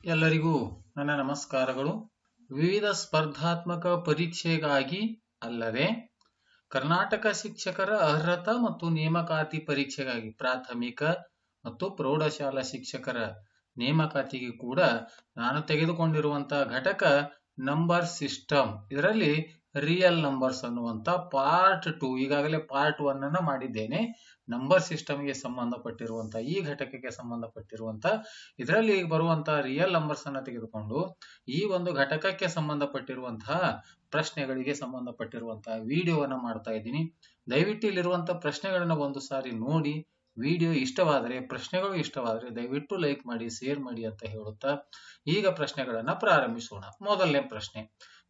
ಎಲ್ಲರಿಗೂ ನನ್ನ ನಮಸ್ಕಾರಗಳು. ವಿವಿಧ ಸ್ಪರ್ಧಾತ್ಮಕ ಪರೀಕ್ಷೆಗಾಗಿ ಅಲ್ಲದೆ ಕರ್ನಾಟಕ ಶಿಕ್ಷಕರ ಅರ್ಹತಾ ಮತ್ತು ನೇಮಕಾತಿ ಪರೀಕ್ಷೆಗಾಗಿ ಪ್ರಾಥಮಿಕ ಮತ್ತು ಪ್ರೌಢಶಾಲಾ ಶಿಕ್ಷಕರ ನೇಮಕಾತಿಗೆ ಕೂಡ ನಾನು ತೆಗೆದುಕೊಂಡಿರುವಂತಹ ಘಟಕ ನಂಬರ್ ಸಿಸ್ಟಮ್. ಇದರಲ್ಲಿ ರಿಯಲ್ ನಂಬರ್ಸ್ ಅನ್ನುವಂತ ಪಾರ್ಟ್ 2, ಈಗಾಗಲೇ ಪಾರ್ಟ್ 1 ಅನ್ನ ಮಾಡಿದ್ದೇನೆ. ನಂಬರ್ ಸಿಸ್ಟಮ್ಗೆ ಸಂಬಂಧಪಟ್ಟಿರುವಂತಹ ಈ ಘಟಕಕ್ಕೆ ಸಂಬಂಧಪಟ್ಟಿರುವಂತಹ ಇದರಲ್ಲಿ ಬರುವಂತಹ ರಿಯಲ್ ನಂಬರ್ಸ್ ಅನ್ನ ತೆಗೆದುಕೊಂಡು ಈ ಒಂದು ಘಟಕಕ್ಕೆ ಸಂಬಂಧಪಟ್ಟಿರುವಂತಹ ಪ್ರಶ್ನೆಗಳಿಗೆ ಸಂಬಂಧಪಟ್ಟಿರುವಂತಹ ವಿಡಿಯೋವನ್ನ ಮಾಡ್ತಾ ಇದ್ದೀನಿ. ದಯವಿಟ್ಟು ಇಲ್ಲಿರುವಂತಹ ಪ್ರಶ್ನೆಗಳನ್ನ ಒಂದು ಸಾರಿ ನೋಡಿ. ವಿಡಿಯೋ ಇಷ್ಟವಾದರೆ, ಪ್ರಶ್ನೆಗಳು ಇಷ್ಟವಾದರೆ ದಯವಿಟ್ಟು ಲೈಕ್ ಮಾಡಿ, ಶೇರ್ ಮಾಡಿ ಅಂತ ಹೇಳುತ್ತಾ ಈಗ ಪ್ರಶ್ನೆಗಳನ್ನ ಪ್ರಾರಂಭಿಸೋಣ. ಮೊದಲನೇ ಪ್ರಶ್ನೆ,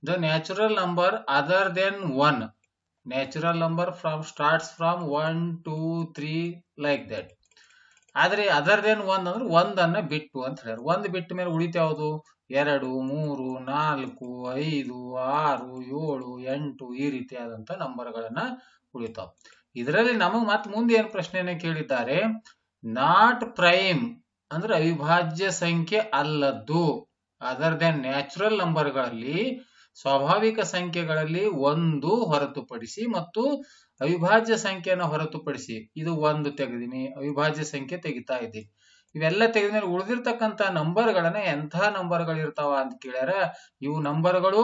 the natural number other than 1. Natural number starts from 1, 2, 3 like that. ಆದ್ರೆ ಅದರ್ ದೆನ್ 1 ಅಂದ್ರೆ ಒಂದನ್ನ ಬಿಟ್ಟು ಅಂತ ಹೇಳ್ಯಾರ. ಒಂದ್ ಬಿಟ್ಟ ಮೇಲೆ ಉಳಿತ ಯಾವುದು? 2, 3, 4, 5, 6, 7, 8 ಈ ರೀತಿಯಾದಂತ ನಂಬರ್ಗಳನ್ನ ಉಳಿತಾವ. ಇದರಲ್ಲಿ ನಮಗ್ ಮತ್ ಮುಂದೆ ಏನ್ ಪ್ರಶ್ನೆಯನ್ನ ಕೇಳಿದ್ದಾರೆ? ನಾಟ್ ಪ್ರೈಮ್ ಅಂದ್ರೆ ಅವಿಭಾಜ್ಯ ಸಂಖ್ಯೆ ಅಲ್ಲದ್ದು. ಅದರ್ ದೆನ್ ನ್ಯಾಚುರಲ್ ನಂಬರ್ಗಳಲ್ಲಿ ಸ್ವಾಭಾವಿಕ ಸಂಖ್ಯೆಗಳಲ್ಲಿ ಒಂದು ಹೊರತುಪಡಿಸಿ ಮತ್ತು ಅವಿಭಾಜ್ಯ ಸಂಖ್ಯೆಯನ್ನು ಹೊರತುಪಡಿಸಿ ಇದು ಒಂದು ತೆಗೆದಿನಿ, ಅವಿಭಾಜ್ಯ ಸಂಖ್ಯೆ ತೆಗಿತಾ ಇದ್ದೀನಿ. ಇವೆಲ್ಲ ತೆಗೆದ ಮೇಲೆ ಉಳಿದಿರ್ತಕ್ಕಂಥ ನಂಬರ್ಗಳನ್ನ ಎಂಥ ನಂಬರ್ಗಳು ಇರ್ತಾವ ಅಂತ ಕೇಳ್ಯಾರ. ಇವು ನಂಬರ್ಗಳು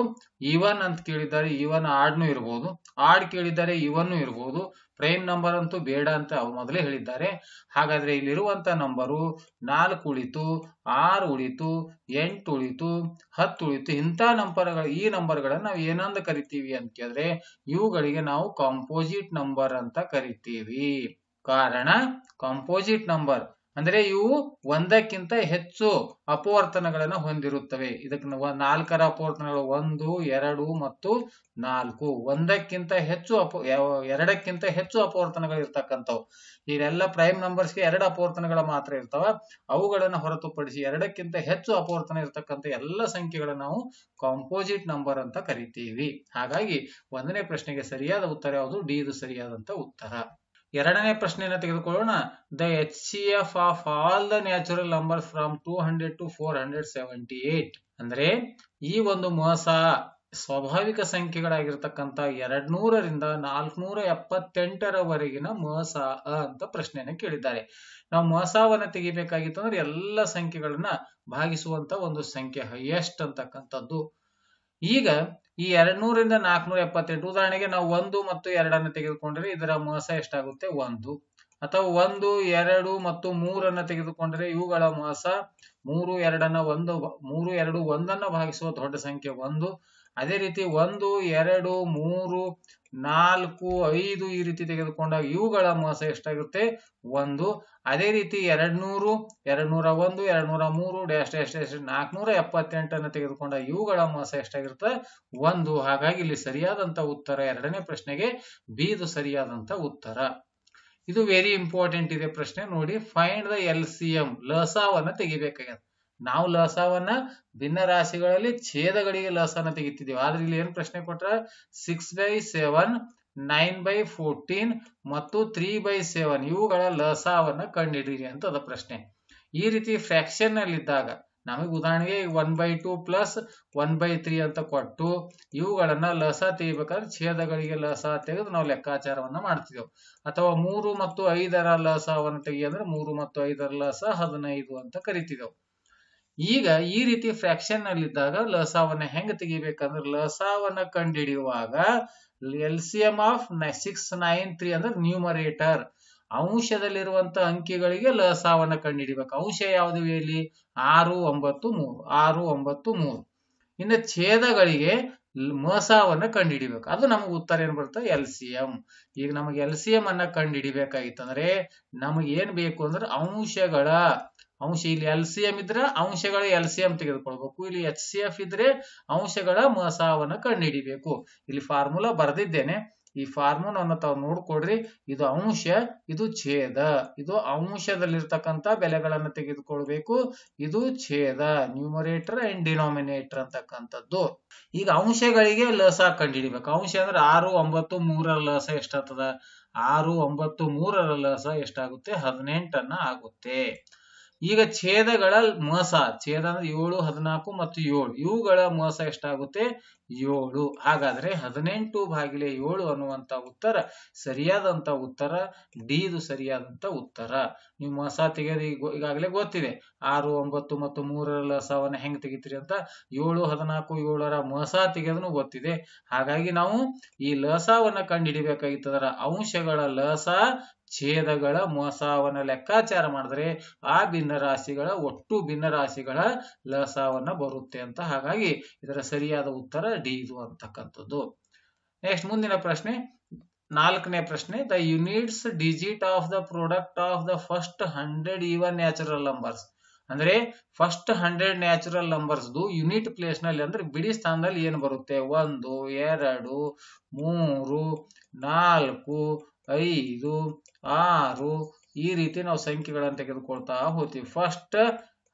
ಈವನ್ ಅಂತ ಕೇಳಿದ್ದಾರೆ, ಈವನ್ ಆಡ್ನು ಇರಬಹುದು. ಆಡ್ ಕೇಳಿದ್ದಾರೆ, ಈವನ್ ಇರಬಹುದು. ಪ್ರೈಮ್ ನಂಬರ್ ಅಂತೂ ಬೇಡ ಅಂತ ಅವ್ರು ಮೊದಲೇ ಹೇಳಿದ್ದಾರೆ. ಹಾಗಾದ್ರೆ ಇಲ್ಲಿರುವಂತ ನಂಬರು 4 ಉಳಿತು, 6 ಉಳಿತು, 8 ಉಳಿತು, 10 ಉಳಿತು. ಇಂಥ ನಂಬರ್ಗಳು, ಈ ನಂಬರ್ಗಳನ್ನ ನಾವು ಏನಂತ ಕರಿತೀವಿ ಅಂತ ಕೇಳಿದ್ರೆ ಇವುಗಳಿಗೆ ನಾವು ಕಾಂಪೋಸಿಟ್ ನಂಬರ್ ಅಂತ ಕರಿತೀವಿ. ಕಾರಣ ಕಾಂಪೋಸಿಟ್ ನಂಬರ್ ಅಂದ್ರೆ ಇವು ಒಂದಕ್ಕಿಂತ ಹೆಚ್ಚು ಅಪವರ್ತನಗಳನ್ನ ಹೊಂದಿರುತ್ತವೆ. ಇದಕ್ಕೆ 4ರ ಅಪವರ್ತನಗಳು 1, 2 ಮತ್ತು 4. ಒಂದಕ್ಕಿಂತ ಹೆಚ್ಚು ಎರಡಕ್ಕಿಂತ ಹೆಚ್ಚು ಅಪವರ್ತನಗಳು ಇರ್ತಕ್ಕಂಥವು. ಇವೆಲ್ಲ ಪ್ರೈಮ್ ನಂಬರ್ಸ್ಗೆ 2 ಅಪವರ್ತನಗಳ ಮಾತ್ರ ಇರ್ತಾವ. ಅವುಗಳನ್ನ ಹೊರತುಪಡಿಸಿ ಎರಡಕ್ಕಿಂತ ಹೆಚ್ಚು ಅಪವರ್ತನ ಇರ್ತಕ್ಕಂಥ ಎಲ್ಲ ಸಂಖ್ಯೆಗಳನ್ನ ನಾವು ಕಾಂಪೋಸಿಟ್ ನಂಬರ್ ಅಂತ ಕರಿತೀವಿ. ಹಾಗಾಗಿ 1ನೇ ಪ್ರಶ್ನೆಗೆ ಸರಿಯಾದ ಉತ್ತರ ಯಾವುದು? ಡಿ ಇದು ಸರಿಯಾದಂತ ಉತ್ತರ. 2ನೇ ಪ್ರಶ್ನೆಯನ್ನು ತೆಗೆದುಕೊಳ್ಳೋಣ. The HCF of all the natural numbers from 200 to 478. ಅಂದ್ರೆ ಈ ಒಂದು ಮೋಸ ಸ್ವಾಭಾವಿಕ ಸಂಖ್ಯೆಗಳಾಗಿರ್ತಕ್ಕಂಥ 200ರಿಂದ 478ರವರೆಗಿನ ಮೋಸ ಅಂತ ಪ್ರಶ್ನೆಯನ್ನ ಕೇಳಿದ್ದಾರೆ. ನಾವು ಮೋಸವನ್ನ ತೆಗಿಬೇಕಾಗಿತ್ತು ಅಂದ್ರೆ ಎಲ್ಲ ಸಂಖ್ಯೆಗಳನ್ನ ಭಾಗಿಸುವಂತ ಒಂದು ಸಂಖ್ಯೆ ಹೈಯೆಸ್ಟ್ ಅಂತಕ್ಕಂಥದ್ದು. ಈಗ ಈ 200ರಿಂದ 478, ಉದಾಹರಣೆಗೆ ನಾವು 1 ಮತ್ತು 2 ತೆಗೆದುಕೊಂಡ್ರೆ ಇದರ ಮೋಸ ಎಷ್ಟಾಗುತ್ತೆ? 1. ಅಥವಾ 1, 2 ಮತ್ತು 3 ತೆಗೆದುಕೊಂಡ್ರೆ ಇವುಗಳ ಮೋಸ 3, 2, 1 ಭಾಗಿಸುವ ದೊಡ್ಡ ಸಂಖ್ಯೆ 1. ಅದೇ ರೀತಿ 1, 2, 3, 4, 5 ಈ ರೀತಿ ತೆಗೆದುಕೊಂಡಾಗ ಇವುಗಳ ಮೋಸ ಎಷ್ಟಾಗುತ್ತೆ? 1. ಅದೇ ರೀತಿ 200, 201, 203 ಡ್ಯಾಶ್ ಡ್ಯಾಶ್ ಡ್ಯಾಶ್ 478 ತೆಗೆದುಕೊಂಡಾಗ ಇವುಗಳ ಮೋಸ ಎಷ್ಟಾಗಿರುತ್ತೆ? 1. ಹಾಗಾಗಿ ಇಲ್ಲಿ ಸರಿಯಾದಂತ ಉತ್ತರ 2ನೇ ಪ್ರಶ್ನೆಗೆ ಬಿ ಇದು ಸರಿಯಾದಂತ ಉತ್ತರ. ಇದು ವೆರಿ ಇಂಪಾರ್ಟೆಂಟ್ ಇದೆ ಪ್ರಶ್ನೆ ನೋಡಿ. Find the LCM, ಲಸಾವನ್ನ ತೆಗಿಬೇಕಾಗ್ಯದ. ನಾವು ಲಸಾವನ್ನ ಭಿನ್ನ ರಾಶಿಗಳಲ್ಲಿ ಛೇದಗಳಿಗೆ ಲಸನ ತೆಗಿತಿದ್ದೀವಿ. ಆದ್ರೆ ಇಲ್ಲಿ ಏನ್ ಪ್ರಶ್ನೆ ಕೊಟ್ರ? 6/7, 9/14 ಮತ್ತು 3/7 ಇವುಗಳ ಲಸಾವನ್ನ ಕಂಡುಹಿಡಿಯಿರಿ ಅಂತ ಅದ ಪ್ರಶ್ನೆ. ಈ ರೀತಿ ಫ್ರಾಕ್ಷನ್ ನಲ್ಲಿ ಇದ್ದಾಗ ನಮಗೆ ಉದಾಹರಣೆಗೆ 1/2 ಪ್ಲಸ್ 1/3 ಅಂತ ಕೊಟ್ಟು ಇವುಗಳನ್ನ ಲಸ ತೆಗಿಬೇಕಾದ್ರೆ ಛೇದಗಳಿಗೆ ಲಸ ತೆಗೆದು ನಾವು ಲೆಕ್ಕಾಚಾರವನ್ನ ಮಾಡ್ತಿದ್ದೆವು. ಅಥವಾ 3 ಮತ್ತು 5ರ ಲಸವನ್ನ ತೆಗಿಯಂದ್ರೆ 3 ಮತ್ತು 5ರ ಲಸ 15 ಅಂತ ಕರಿತಿದ್ದೆವು. ಈಗ ಈ ರೀತಿ ಫ್ರಾಕ್ಷನ್ ನಲ್ಲಿ ಇದ್ದಾಗ ಲಸಾವನ್ನ ಹೆಂಗ ತೆಗಿಬೇಕಂದ್ರೆ ಲಸಾವನ್ನ ಕಂಡುಹಿಡಿಯುವಾಗ LCM ಆಫ್ 693 ಅಂದ್ರೆ ನ್ಯೂಮರೇಟರ್ ಅಂಶದಲ್ಲಿರುವಂತ ಅಂಕಿಗಳಿಗೆ ಲಸಾವನ್ನ ಕಂಡುಹಿಡಿಬೇಕು. ಅಂಶ ಯಾವುದು ಇಲ್ಲಿ? 6, 9, 3. 6, 9, 3. ಇನ್ನು ಛೇದಗಳಿಗೆ ಮೋಸವನ್ನ ಕಂಡುಹಿಡಿಬೇಕು. ಅದು ನಮಗೆ ಉತ್ತರ ಏನ್ ಬರುತ್ತೆ? LCM. ಈಗ ನಮಗೆ LCM ಅನ್ನ ಕಂಡುಹಿಡಿಬೇಕಾಗಿತ್ತಂದ್ರೆ ನಮಗೆ ಏನ್ ಬೇಕು ಅಂದ್ರೆ ಅಂಶ ಇಲ್ಲಿ LCM ಇದ್ರೆ ಅಂಶಗಳ LCM ತೆಗೆದುಕೊಳ್ಬೇಕು. ಇಲ್ಲಿ HCF ಇದ್ರೆ ಅಂಶಗಳ ಮೋಸವನ್ನ ಕಂಡುಹಿಡಿಬೇಕು. ಇಲ್ಲಿ ಫಾರ್ಮುಲಾ ಬರೆದಿದ್ದೇನೆ. ಈ ಫಾರ್ಮುಲಾವನ್ನು ತಾವು ನೋಡ್ಕೊಡ್ರಿ. ಇದು ಅಂಶ, ಇದು ಛೇದ. ಇದು ಅಂಶದಲ್ಲಿರ್ತಕ್ಕಂಥ ಬೆಲೆಗಳನ್ನು ತೆಗೆದುಕೊಳ್ಬೇಕು. ಇದು ಛೇದ, ನ್ಯೂಮರೇಟರ್ ಅಂಡ್ ಡಿನಾಮಿನೇಟರ್ ಅಂತಕ್ಕಂಥದ್ದು. ಈಗ ಅಂಶಗಳಿಗೆ ಲಸ ಕಂಡುಹಿಡಿಬೇಕು. ಅಂಶ ಅಂದ್ರೆ 6, 9, 3ರ ಲಸ ಎಷ್ಟಾಗ್ತದ? 6, 9, 3ರ ಲಸ ಎಷ್ಟಾಗುತ್ತೆ? 18 ಆಗುತ್ತೆ. ಈಗ ಛೇದಗಳ ಮೊಸ, ಛೇದ ಅಂದ್ರೆ 7, 14 ಮತ್ತು 7 ಇವುಗಳ ಮೊಸ ಎಷ್ಟಾಗುತ್ತೆ? 7. ಹಾಗಾದ್ರೆ 18/7 ಅನ್ನುವಂತ ಉತ್ತರ ಸರಿಯಾದಂತ ಉತ್ತರ ಡಿ. ಇದು ಸರಿಯಾದಂತ ಉತ್ತರ. ನೀವು ಮೊಸ ತೆಗೆದು ಈಗಾಗಲೇ ಗೊತ್ತಿದೆ 6, 9 ಮತ್ತು 3ರ ಲಸವನ್ನ ಹೆಂಗ್ ತೆಗಿತೀರಿ ಅಂತ. 7, 14, 7ರ ಮೊಸ ತೆಗೆದನು ಗೊತ್ತಿದೆ. ಹಾಗಾಗಿ ನಾವು ಈ ಲಸವನ್ನ ಕಂಡು ಹಿಡಿಬೇಕಾಗಿತ್ತು. ಅದರ ಅಂಶಗಳ ಲಸ ಛೇದಗಳ ಮೊಸವನ್ನ ಲೆಕ್ಕಾಚಾರ ಮಾಡಿದ್ರೆ ಆ ಭಿನ್ನರಾಶಿಗಳ ಒಟ್ಟು ಭಿನ್ನರಾಶಿಗಳ ಲಸವನ್ನ ಬರುತ್ತೆ ಅಂತ. ಹಾಗಾಗಿ ಇದರ ಸರಿಯಾದ ಉತ್ತರ ಡಿ ಇದು ಅಂತಕ್ಕಂಥದ್ದು. ನೆಕ್ಸ್ಟ್ ಮುಂದಿನ ಪ್ರಶ್ನೆ, 4ನೇ ಪ್ರಶ್ನೆ. The units digit of the product of the first 100 even natural numbers. ಅಂದ್ರೆ first 100 natural numbers unit place ನಲ್ಲಿ ಅಂದ್ರೆ ಬಿಡಿ ಸ್ಥಾನದಲ್ಲಿ ಏನು ಬರುತ್ತೆ? 1, 2, 3, 4, 5, 6 ಈ ರೀತಿ ನಾವು ಸಂಖ್ಯೆಗಳನ್ನು ತೆಗೆದುಕೊಳ್ತಾ ಹೋಗ್ತೀವಿ. ಫಸ್ಟ್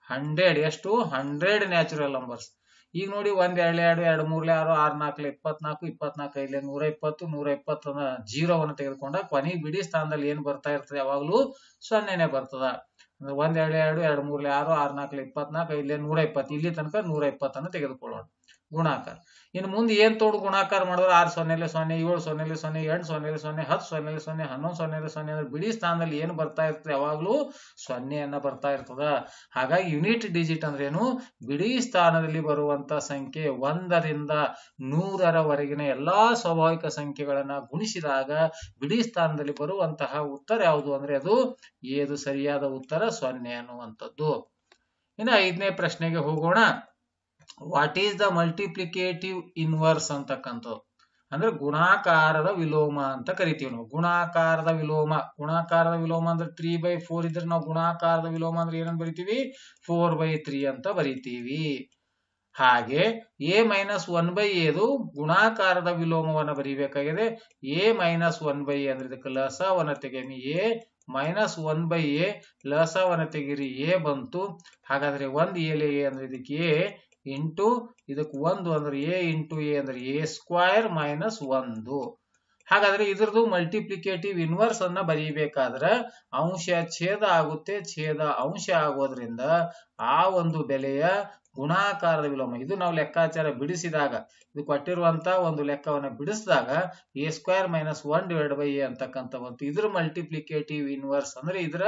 100 ಎಷ್ಟು? 100 ನ್ಯಾಚುರಲ್ ನಂಬರ್ಸ್. ಈಗ ನೋಡಿ 1, 2, 2, 3, 6, 6, 4, 24, 24, 5, 120, 120 ಜೀರೋವನ್ನು ತೆಗೆದುಕೊಂಡಾಗ ಕೊನೆಗೆ ಬಿಡಿ ಸ್ಥಾನದಲ್ಲಿ ಏನು ಬರ್ತಾ ಇರ್ತದೆ? ಯಾವಾಗ್ಲೂ 0ನೇ ಬರ್ತದ. 1, 2, 2, 2, 3, 6, 6, 4, 24, 5, 120 ಇಲ್ಲಿ ತನಕ 120 ಅನ್ನು ತೆಗೆದುಕೊಳ್ಳೋಣ ಗುಣಾಕಾರ. ಇನ್ನು ಮುಂದೆ ಏನ್ ತೋಡು ಗುಣಾಕಾರ ಮಾಡಿದ್ರೆ 6 0 0, 7 0 0, 8 0 0, 10 0 0, 11 0 0 ಅಂದ್ರೆ ಬಿಡಿ ಸ್ಥಾನದಲ್ಲಿ ಏನು ಬರ್ತಾ ಇರ್ತದೆ? ಯಾವಾಗ್ಲೂ 0 ಬರ್ತಾ ಇರ್ತದ. ಹಾಗಾಗಿ ಯೂನಿಟ್ ಡಿಜಿಟ್ ಅಂದ್ರೆ ಏನು? ಬಿಡಿ ಸ್ಥಾನದಲ್ಲಿ ಬರುವಂತ ಸಂಖ್ಯೆ 1ರಿಂದ 100ರವರೆಗಿನ ಎಲ್ಲಾ ಸ್ವಾಭಾವಿಕ ಸಂಖ್ಯೆಗಳನ್ನ ಗುಣಿಸಿದಾಗ ಬಿಡಿ ಸ್ಥಾನದಲ್ಲಿ ಬರುವಂತಹ ಉತ್ತರ ಯಾವುದು ಅಂದ್ರೆ ಅದು ಏದು ಸರಿಯಾದ ಉತ್ತರ 0 ಅನ್ನುವಂಥದ್ದು. ಇನ್ನು 5ನೇ ಪ್ರಶ್ನೆಗೆ ಹೋಗೋಣ. What is the multiplicative inverse ಅಂತಕ್ಕಂಥದ್ದು ಅಂದ್ರೆ ಗುಣಾಕಾರದ ವಿಲೋಮ ಅಂತ ಕರಿತೀವಿ ನಾವು. ಗುಣಾಕಾರದ ವಿಲೋಮ, ಗುಣಾಕಾರದ ವಿಲೋಮ ಅಂದ್ರೆ 3/4 ಇದ್ರೆ ನಾವು ಗುಣಾಕಾರದ ವಿಲೋಮ ಅಂದ್ರೆ ಏನಂತ ಬರಿತೀವಿ? 4/3 ಅಂತ ಬರಿತೀವಿ. ಹಾಗೆ a-1/a ಗುಣಾಕಾರದ ವಿಲೋಮವನ್ನ ಬರೀಬೇಕಾಗಿದೆ. a-1/a ಅಂದ್ರೆ ಇದಕ್ಕೆ ಲಸವನ್ನ ತೆಗೆಮಿ. a-1/a ಲಸವನ್ನ ತೆಗಿರಿ, a ಬಂತು. ಹಾಗಾದ್ರೆ 1 a ಅಂದ್ರೆ ಇದಕ್ಕೆ a ಇಂಟು ಇದಕ್ಕೆ 1 ಅಂದ್ರೆ a ಇಂಟು a ಅಂದ್ರೆ a² - 1. ಹಾಗಾದ್ರೆ ಇದ್ರದ್ದು ಮಲ್ಟಿಪ್ಲಿಕೇಟಿವ್ ಇನ್ವರ್ಸ್ ಅನ್ನ ಬರೀಬೇಕಾದ್ರೆ ಅಂಶ ಛೇದ ಆಗುತ್ತೆ, ಛೇದ ಅಂಶ ಆಗೋದ್ರಿಂದ ಆ ಒಂದು ಬೆಲೆಯ ಗುಣಾಕಾರದ ವಿಲೋಮ ಇದು ನಾವು ಲೆಕ್ಕಾಚಾರ ಬಿಡಿಸಿದಾಗ ಇದು ಕೊಟ್ಟಿರುವಂತ ಒಂದು ಲೆಕ್ಕವನ್ನ ಬಿಡಿಸಿದಾಗ a² - 1/a ಅಂತಕ್ಕಂಥ ಬಂತು. ಇದ್ರ ಮಲ್ಟಿಪ್ಲಿಕೇಟಿವ್ ಇನ್ವರ್ಸ್ ಅಂದ್ರೆ ಇದರ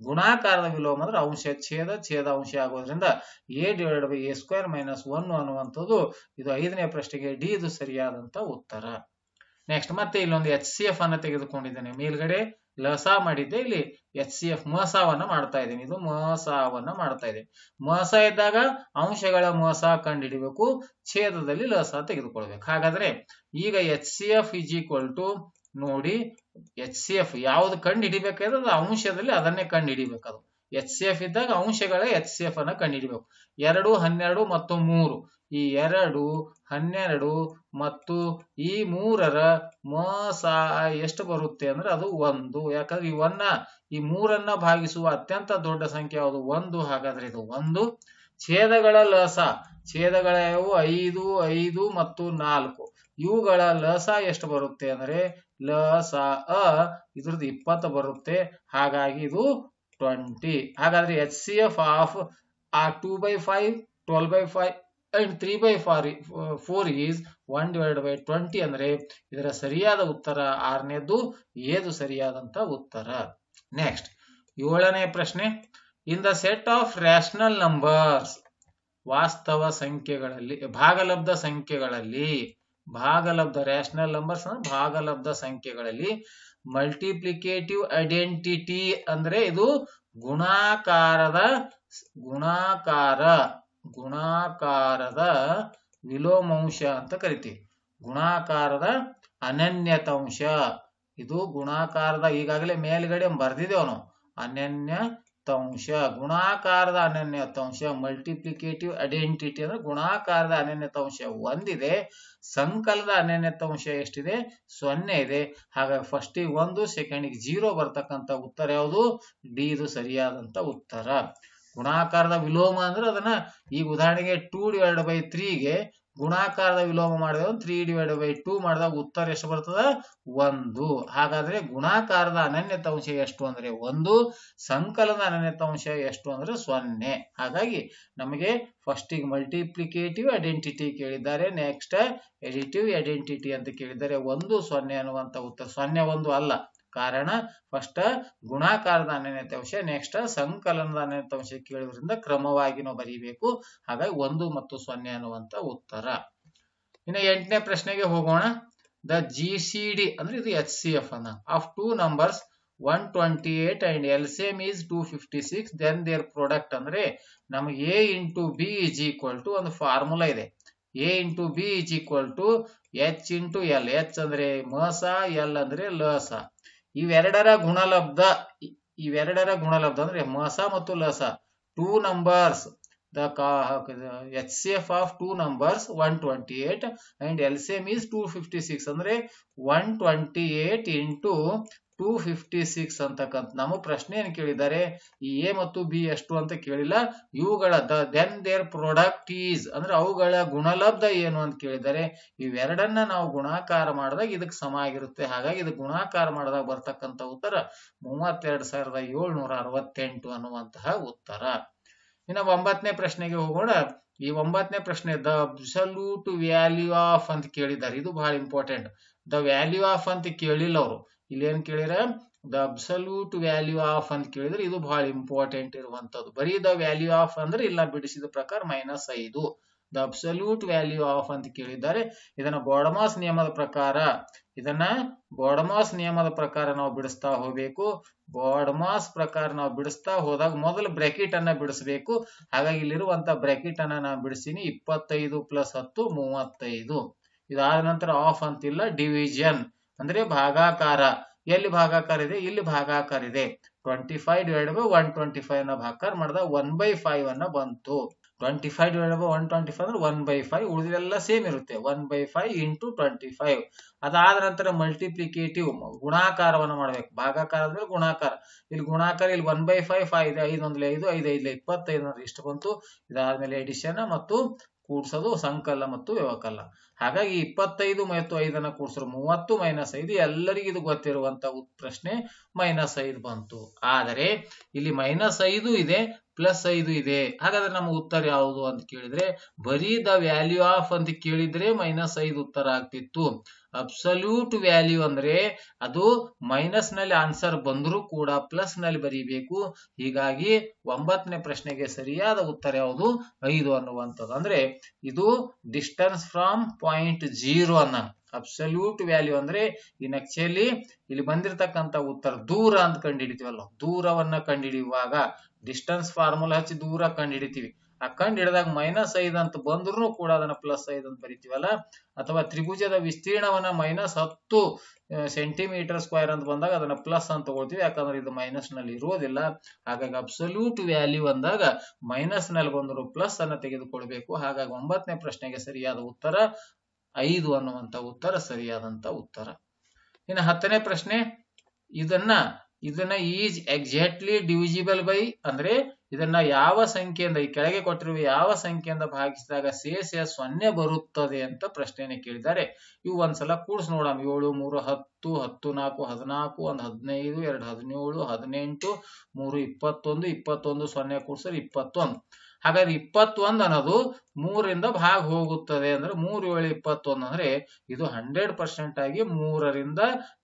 ಗುಣಾಕಾರದ ವಿಲೋಮ ಅಂದ್ರೆ ಅಂಶ ಛೇದ, ಛೇದ ಅಂಶ ಆಗೋದ್ರಿಂದ a/a² - 1 ಅನ್ನುವಂಥದ್ದು ಇದು 5ನೇ ಪ್ರಶ್ನೆಗೆ ಡಿ ಇದು ಸರಿಯಾದಂತ ಉತ್ತರ. ನೆಕ್ಸ್ಟ್ ಮತ್ತೆ ಇಲ್ಲೊಂದು HCF ಅನ್ನ ತೆಗೆದುಕೊಂಡಿದ್ದೇನೆ. ಮೇಲ್ಗಡೆ ಲಸ ಮಾಡಿದ್ದೆ, ಇಲ್ಲಿ HCF ಮೊಸವನ್ನ ಮಾಡ್ತಾ ಇದ್ದೀನಿ. ಇದು ಮೊಸವನ್ನ ಮಾಡ್ತಾ ಇದ್ದೀನಿ. ಮೊಸ ಇದ್ದಾಗ ಅಂಶಗಳ ಮೊಸ ಕಂಡು ಹಿಡಿಬೇಕು, ಛೇದದಲ್ಲಿ ಲಸ ತೆಗೆದುಕೊಳ್ಬೇಕು. ಹಾಗಾದ್ರೆ ಈಗ HCF = ನೋಡಿ HCF ಯಾವ್ದು ಕಂಡು ಹಿಡಿಬೇಕಾದ್ರೆ ಅದು ಅಂಶದಲ್ಲಿ ಅದನ್ನೇ ಕಂಡು ಹಿಡಿಬೇಕದು. HCF ಇದ್ದಾಗ ಅಂಶಗಳ HCF ಅನ್ನ ಕಂಡು ಹಿಡಿಬೇಕು. 2, 12 ಮತ್ತು 3 ಈ 2, 12 ಮತ್ತು ಈ 3ರ ಮೊಸ ಎಷ್ಟು ಬರುತ್ತೆ ಅಂದ್ರೆ ಅದು 1. ಯಾಕಂದ್ರೆ ಈ 3ಅನ್ನ ಭಾಗಿಸುವ ಅತ್ಯಂತ ದೊಡ್ಡ ಸಂಖ್ಯೆ ಯಾವುದು? 1. ಹಾಗಾದ್ರೆ ಇದು 1. ಛೇದಗಳ ಲಸ, ಛೇದಗಳ 5, 5 ಮತ್ತು 4 ಇವುಗಳ ಲಸ ಎಷ್ಟು ಬರುತ್ತೆ ಅಂದ್ರೆ ಲಸ ಇದ್ರದ್ದು 20 ಬರುತ್ತೆ. ಹಾಗಾಗಿ ಇದು 20. ಹಾಗಾದ್ರೆ HCF ಆಫ್ 2/5, 12/5 and 3/4 is 1/20 ಅಂದ್ರೆ ಇದರ ಸರಿಯಾದ ಉತ್ತರ 6ನೇದು ಏದು ಸರಿಯಾದಂತ ಉತ್ತರ. ನೆಕ್ಸ್ಟ್ 7ನೇ ಪ್ರಶ್ನೆ. In the set of rational numbers ವಾಸ್ತವ ಸಂಖ್ಯೆಗಳಲ್ಲಿ ಭಾಗಲಬ್ಧ ಸಂಖ್ಯೆಗಳಲ್ಲಿ ರ್ಯಾಷನಲ್ ನಂಬರ್ಸ್ ಅಂದ್ರೆ ಭಾಗಲಬ್ಧ ಸಂಖ್ಯೆಗಳಲ್ಲಿ ಮಲ್ಟಿಪ್ಲಿಕೇಟಿವ್ ಐಡೆಂಟಿಟಿ ಅಂದ್ರೆ ಇದು ಗುಣಾಕಾರದ ವಿಲೋಮಾಂಶ ಅಂತ ಕರಿತೀವಿ. ಗುಣಾಕಾರದ ಅನನ್ಯತಾಂಶ ಇದು ಗುಣಾಕಾರದ ಈಗಾಗಲೇ ಮೇಲ್ಗಡೆ ಬರ್ದಿದ್ದೇವೆ ನಾವು. ಅನನ್ಯತಾಂಶ, ಗುಣಾಕಾರದ ಅನನ್ಯತಾಂಶ ಮಲ್ಟಿಪ್ಲಿಕೇಟಿವ್ ಐಡೆಂಟಿಟಿ ಅಂದ್ರೆ ಗುಣಾಕಾರದ ಅನನ್ಯತಾಂಶ 1 ಇದೆ, ಸಂಕಲದ ಅನನ್ಯತಾಂಶ ಎಷ್ಟಿದೆ? 0 ಇದೆ. ಹಾಗಾಗಿ ಫಸ್ಟಿಗೆ 1, ಸೆಕೆಂಡಿಗೆ 0 ಬರ್ತಕ್ಕಂಥ ಉತ್ತರ ಯಾವುದು? ಡಿ ಇದು ಸರಿಯಾದಂತ ಉತ್ತರ. ಗುಣಾಕಾರದ ವಿಲೋಮ ಅಂದ್ರೆ ಅದನ್ನ ಈಗ ಉದಾಹರಣೆಗೆ 2/3ಗೆ ಗುಣಾಕಾರದ ವಿಲೋಮ ಮಾಡಿದಾಗ 3/2 ಮಾಡಿದಾಗ ಉತ್ತರ ಎಷ್ಟು ಬರ್ತದ 1. ಹಾಗಾದ್ರೆ ಗುಣಾಕಾರದ ಅನನ್ಯತಾಂಶ ಎಷ್ಟು ಅಂದ್ರೆ 1, ಸಂಕಲನದ ಅನನ್ಯತಾಂಶ ಎಷ್ಟು ಅಂದ್ರೆ 0. ಹಾಗಾಗಿ ನಮಗೆ ಫಸ್ಟ್ ಗೆ ಮಲ್ಟಿಪ್ಲಿಕೇಟಿವ್ ಐಡೆಂಟಿಟಿ ಕೇಳಿದ್ದಾರೆ, ನೆಕ್ಸ್ಟ್ ಎಡಿಟಿವ್ ಐಡೆಂಟಿಟಿ ಅಂತ ಕೇಳಿದ್ದಾರೆ. 1, 0 ಅನ್ನುವಂತ ಉತ್ತರ 0, 1 ಅಲ್ಲ. ಕಾರಣ ಫಸ್ಟ್ ಗುಣಾಕಾರದ ಅನನ್ಯತಾಂಶ, ನೆಕ್ಸ್ಟ್ ಸಂಕಲನದ ಅನನ್ಯತಾಂಶ ಕೇಳಿದ್ರಿಂದ ಕ್ರಮವಾಗಿ ನಾವು ಬರೀಬೇಕು. ಹಾಗಾಗಿ 1 ಮತ್ತು 0 ಅನ್ನುವಂತ ಉತ್ತರ. ಇನ್ನು 8ನೇ ಪ್ರಶ್ನೆಗೆ ಹೋಗೋಣ. ದ GCD ಅಂದ್ರೆ ಇದು HCF ಅನ್ನ of 2 numbers 128 and LCM is 256, then their product ಅಂದ್ರೆ ನಮಗೆ A into B is equal to ಒಂದು ಫಾರ್ಮುಲಾ ಇದೆ. A into B is equal to H into L. H ಅಂದ್ರೆ ಮಸ, L ಅಂದ್ರೆ ಲಸ. ಇವೆರಡರ ಗುಣಲಬ್ಧ ಅಂದ್ರೆ ಮಸ ಮತ್ತು ಲಸ. 2 numbers, the HCF of 2 numbers 128 and LCM is 256 ಅಂದ್ರೆ 128 into 256 ಅಂತಕ್ಕಂಥ ನಮ್ಮ ಪ್ರಶ್ನೆ ಏನು ಕೇಳಿದ್ದಾರೆ, ಈ ಎ ಮತ್ತು ಬಿ ಎಷ್ಟು ಅಂತ ಕೇಳಿಲ್ಲ. ಇವುಗಳ ದೆನ್ ದೇರ್ ಪ್ರಾಡಕ್ಟ್ ಈಸ್ ಅಂದ್ರೆ ಅವುಗಳ ಗುಣಲಬ್ಧ ಏನು ಅಂತ ಕೇಳಿದ್ದಾರೆ. ಇವೆರಡನ್ನ ನಾವು ಗುಣಾಕಾರ ಮಾಡಿದಾಗ ಇದಕ್ಕೆ ಸಮ ಆಗಿರುತ್ತೆ. ಹಾಗಾಗಿ ಇದು ಗುಣಾಕಾರ ಮಾಡಿದಾಗ ಬರ್ತಕ್ಕಂಥ ಉತ್ತರ 32,768 ಅನ್ನುವಂತಹ ಉತ್ತರ. ಇನ್ನು 9ನೇ ಪ್ರಶ್ನೆಗೆ ಹೋಗೋಣ. ಈ 9ನೇ ಪ್ರಶ್ನೆ ದ ಅಬ್ಸಲ್ಯೂಟ್ ವ್ಯಾಲ್ಯೂ ಆಫ್ ಅಂತ ಕೇಳಿದ್ದಾರೆ. ಇದು ಬಹಳ ಇಂಪಾರ್ಟೆಂಟ್. ದ ವ್ಯಾಲ್ಯೂ ಆಫ್ ಅಂತ ಕೇಳಿಲ್ಲ ಅವರು. ಇಲ್ಲಿ ಏನ್ ಕೇಳಿರ, ದ ಅಬ್ಸಲ್ಯೂಟ್ ವ್ಯಾಲ್ಯೂ ಆಫ್ ಅಂತ ಕೇಳಿದ್ರೆ ಇದು ಬಹಳ ಇಂಪಾರ್ಟೆಂಟ್ ಇರುವಂತದ್ದು. ಬರೀ ದ ವ್ಯಾಲ್ಯೂ ಆಫ್ ಅಂದ್ರೆ ಇಲ್ಲ ಬಿಡಿಸಿದ ಪ್ರಕಾರ -5. ದ ಅಬ್ಸಲ್ಯೂಟ್ ವ್ಯಾಲ್ಯೂ ಆಫ್ ಅಂತ ಕೇಳಿದ್ದಾರೆ. ಇದನ್ನ ಬೋರ್ಡಮಾಸ್ ನಿಯಮದ ಪ್ರಕಾರ ನಾವು ಬಿಡಿಸ್ತಾ ಹೋಗ್ಬೇಕು. ಬೋರ್ಡಮಾಸ್ ಪ್ರಕಾರ ನಾವು ಬಿಡಿಸ್ತಾ ಹೋದಾಗ ಮೊದಲು ಬ್ರಾಕೆಟ್ ಅನ್ನ ಬಿಡಿಸಬೇಕು. ಹಾಗಾಗಿ ಇಲ್ಲಿರುವಂತ ಬ್ರಾಕೆಟ್ ಅನ್ನ ನಾನು ಬಿಡಿಸಿನಿ. 25 + 10 35. ಇದಾದ ನಂತರ ಆಫ್ ಅಂತಿಲ್ಲ, ಡಿವಿಷನ್ ಅಂದ್ರೆ ಭಾಗಾಕಾರ. ಎಲ್ಲಿ ಭಾಗಾಕಾರ ಇದೆ, ಇಲ್ಲಿ ಭಾಗಾಕಾರ ಇದೆ. 25/125 ಅನ್ನ ಭಾಗಾಕಾರ ಮಾಡಿದಾಗ 1/5 ಅನ್ನ ಬಂತು. 25/125 ಅಂದ್ರೆ 1/5. ಉಳಿದೆಲ್ಲ ಸೇಮ್ ಇರುತ್ತೆ. 1/5 × 25. ಅದಾದ ನಂತರ ಮಲ್ಟಿಪ್ಲಿಕೇಟಿವ್ ಗುಣಾಕಾರವನ್ನು ಮಾಡಬೇಕು. ಭಾಗಾಕಾರ ಅಂದ್ರೆ ಗುಣಾಕಾರ. ಇಲ್ಲಿ ಗುಣಾಕಾರ, ಇಲ್ಲಿ 1/5 5 5 1 5 5 5 25 ಅಂದ್ರೆ ಇಷ್ಟು ಬಂತು. ಇದಾದ್ಮೇಲೆ ಎಡಿಷನ್ ಮತ್ತು ಕೂಡ್ಸೋದು, ಸಂಕಲ ಮತ್ತು ವ್ಯವಕಲ. ಹಾಗಾಗಿ 25 ಮತ್ತು 5 ಕೂಡಿಸಿದ್ರು 30 - 5. ಎಲ್ಲರಿಗೂ ಇದು ಗೊತ್ತಿರುವಂತ ಪ್ರಶ್ನೆ -5 ಬಂತು. ಆದರೆ ಇಲ್ಲಿ -5 ಇದೆ, +5 ಇದೆ. ಹಾಗಾದ್ರೆ ನಮ್ಮ ಉತ್ತರ ಯಾವುದು ಅಂತ ಕೇಳಿದ್ರೆ ಬರೀ ದ ವ್ಯಾಲ್ಯೂ ಆಫ್ ಅಂತ ಕೇಳಿದ್ರೆ -5 ಉತ್ತರ ಆಗ್ತಿತ್ತು. ಅಬ್ಸಲ್ಯೂಟ್ ವ್ಯಾಲ್ಯೂ ಅಂದ್ರೆ ಅದು ಮೈನಸ್ ನಲ್ಲಿ ಆನ್ಸರ್ ಬಂದರೂ ಕೂಡ ಪ್ಲಸ್ ನಲ್ಲಿ ಬರೀಬೇಕು. ಹೀಗಾಗಿ 9ನೇ ಪ್ರಶ್ನೆಗೆ ಸರಿಯಾದ ಉತ್ತರ ಯಾವುದು, 5 ಅನ್ನುವಂಥದ್ದು. ಅಂದ್ರೆ ಇದು ಡಿಸ್ಟೆನ್ಸ್ ಫ್ರಮ್ ಪಾಯಿಂಟ್ 0 ಅನ್ನ ಅಬ್ಸಲ್ಯೂಟ್ ವ್ಯಾಲ್ಯೂ ಅಂದ್ರೆ ಆಕ್ಚುಲಿ ಇಲ್ಲಿ ಬಂದಿರತಕ್ಕಂತ ಉತ್ತರ ದೂರ ಅಂತ ಕಂಡುಹಿಡಿತೀವಲ್ಲ, ದೂರವನ್ನ ಕಂಡುಹಿಡಿಯುವಾಗ ಡಿಸ್ಟೆನ್ಸ್ ಫಾರ್ಮುಲಾ ಹಚ್ಚಿ ದೂರ ಕಂಡುಹಿಡಿತೀವಿ. ಆ ಕಂಡು ಹಿಡಿದಾಗ -5 ಅಂತ ಬಂದ್ರು ಕೂಡ ಅದನ್ನ +5 ಅಂತ ಬರಿತೀವಲ್ಲ. ಅಥವಾ ತ್ರಿಭುಜದ ವಿಸ್ತೀರ್ಣವನ್ನ -10 ಸೆಂಟಿಮೀಟರ್ ಸ್ಕ್ವೇರ್ ಅಂತ ಬಂದಾಗ ಅದನ್ನ ಪ್ಲಸ್ ಅಂತ ತಗೊಳ್ತೀವಿ, ಯಾಕಂದ್ರೆ ಇದು ಮೈನಸ್ ನಲ್ಲಿ ಇರುವುದಿಲ್ಲ. ಹಾಗಾಗಿ ಅಬ್ಸಲ್ಯೂಟ್ ವ್ಯಾಲ್ಯೂ ಅಂದಾಗ ಮೈನಸ್ ನಲ್ಲಿ ಬಂದ್ರು ಪ್ಲಸ್ ಅನ್ನ ತೆಗೆದುಕೊಳ್ಬೇಕು. ಹಾಗಾಗಿ 9ನೇ ಪ್ರಶ್ನೆಗೆ ಸರಿಯಾದ ಉತ್ತರ 5 ಅನ್ನುವಂತ ಉತ್ತರ ಸರಿಯಾದಂತ ಉತ್ತರ. ಇನ್ನು 10ನೇ ಪ್ರಶ್ನೆ, ಇದನ್ನ ಈಸ್ ಎಕ್ಸಾಕ್ಟ್ಲಿ ಡಿವಿಸಿಬಲ್ ಬೈ ಅಂದ್ರೆ ಇದನ್ನ ಯಾವ ಸಂಖ್ಯೆಯಿಂದ, ಈ ಕೆಳಗೆ ಕೊಟ್ಟಿರುವ ಯಾವ ಸಂಖ್ಯೆಯಿಂದ ಭಾಗಿಸಿದಾಗ ಶೇಷ 0 ಬರುತ್ತದೆ ಅಂತ ಪ್ರಶ್ನೆಯನ್ನು ಕೇಳಿದ್ದಾರೆ. ಇವು ಒಂದ್ಸಲ ಕೂಡಿಸಿ ನೋಡೋಣ. 7 3 10 10 4 14 1 15 2 17 18 3 21 21 0 ಕೂಡಿಸಿದ್ರೆ 21. ಹಾಗಾದ್ರೆ 21 ಅನ್ನೋದು 3ರಿಂದ ಭಾಗ ಹೋಗುತ್ತದೆ. ಅಂದ್ರೆ 3 7 21 ಅಂದ್ರೆ ಇದು 100% ಆಗಿ 3ರಿಂದ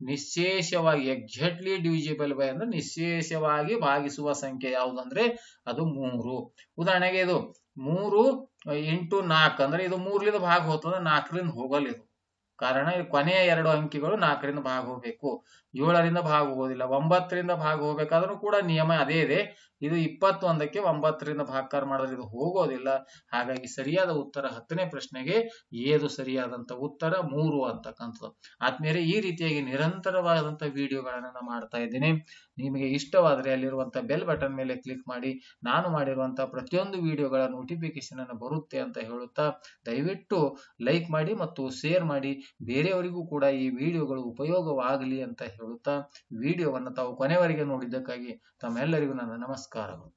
ನಿಶ್ಶೇಷವಾಗಿ ಎಕ್ಸಾಕ್ಟ್ಲಿ ಡಿವಿಸಿಬಲ್ ಬೈ ಅಂದ್ರೆ ನಿಶ್ಶೇಷವಾಗಿ ಭಾಗಿಸುವ ಸಂಖ್ಯೆ ಯಾವುದಂದ್ರೆ ಅದು 3. ಉದಾಹರಣೆಗೆ ಇದು 3 × 4 ಅಂದ್ರೆ ಇದು 3ರಿಂದ ಭಾಗ ಹೋಗ್ತದೆ, 4ರಿಂದ ಹೋಗಲ್ಲ ಇದು. ಕಾರಣ ಕೊನೆಯ 2 ಅಂಕಿಗಳು 4ರಿಂದ ಭಾಗ ಹೋಗ್ಬೇಕು, 7ರಿಂದ ಭಾಗ ಹೋಗೋದಿಲ್ಲ. 9ರಿಂದ ಭಾಗ ಹೋಗ್ಬೇಕಾದ್ರೂ ಕೂಡ ನಿಯಮ ಅದೇ ಇದೆ. ಇದು 21ಕ್ಕೆ 9ರಿಂದ ಭಾಗಾಕಾರ ಮಾಡಿದ್ರೆ ಇದು ಹೋಗೋದಿಲ್ಲ. ಹಾಗಾಗಿ ಸರಿಯಾದ ಉತ್ತರ 10ನೇ ಪ್ರಶ್ನೆಗೆ ಏದು ಸರಿಯಾದಂತ ಉತ್ತರ 3 ಅಂತಕ್ಕಂಥದ್ದು. ಆದ್ಮೇಲೆ ಈ ರೀತಿಯಾಗಿ ನಿರಂತರವಾದಂತ ವಿಡಿಯೋಗಳನ್ನ ಮಾಡ್ತಾ ಇದ್ದೀನಿ. ನಿಮಗೆ ಇಷ್ಟವಾದರೆ ಅಲ್ಲಿರುವಂತ ಬೆಲ್ ಬಟನ್ ಮೇಲೆ ಕ್ಲಿಕ್ ಮಾಡಿ. ನಾನು ಮಾಡಿರುವಂತಹ ಪ್ರತಿಯೊಂದು ವಿಡಿಯೋಗಳ ನೋಟಿಫಿಕೇಶನ್ ಅನ್ನು ಬರುತ್ತೆ ಅಂತ ಹೇಳುತ್ತಾ ದಯವಿಟ್ಟು ಲೈಕ್ ಮಾಡಿ ಮತ್ತು ಶೇರ್ ಮಾಡಿ. ಬೇರೆಯವರಿಗೂ ಕೂಡ ಈ ವಿಡಿಯೋಗಳು ಉಪಯೋಗವಾಗಲಿ ಅಂತ ಹೇಳುತ್ತಾ ವಿಡಿಯೋವನ್ನು ತಾವು ಕೊನೆವರೆಗೆ ನೋಡಿದ್ದಕ್ಕಾಗಿ ತಮ್ಮೆಲ್ಲರಿಗೂ ನನ್ನ ನಮಸ್ಕಾರಗಳು.